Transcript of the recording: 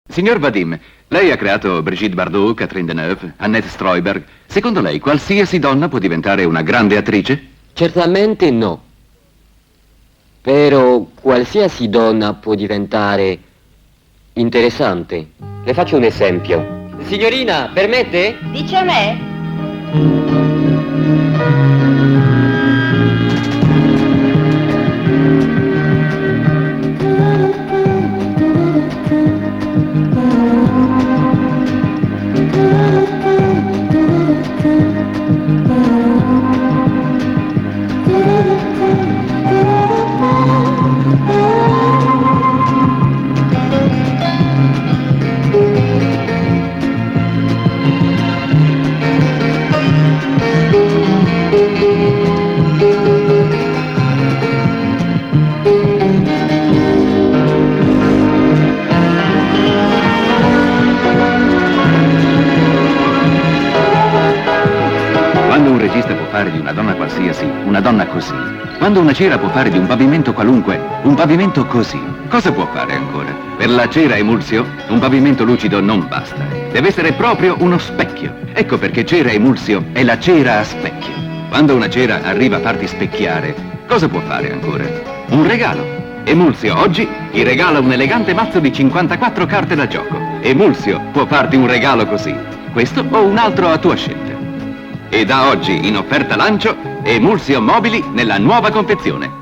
Signor Vadim, lei ha creato Brigitte Bardot, Catherine Deneuve, Annette Streuberg. Secondo lei qualsiasi donna può diventare una grande attrice? Certamente no. Però qualsiasi donna può diventare interessante. Le faccio un esempio. Signorina, permette? Dice a me? Quando un regista può fare di una donna qualsiasi una donna così, quando una cera può fare di un pavimento qualunque un pavimento così, cosa può fare ancora? Per la cera Emulsio un pavimento lucido non basta, deve essere proprio uno specchio. Ecco perché Cera Emulsio è la cera a specchio. Quando una cera arriva a farti specchiare, cosa può fare ancora? Un regalo. Emulsio oggi ti regala un elegante mazzo di 54 carte da gioco. Emulsio può farti un regalo così, questo o un altro a tua scelta. E da oggi in offerta lancio Emulsio Mobili nella nuova confezione.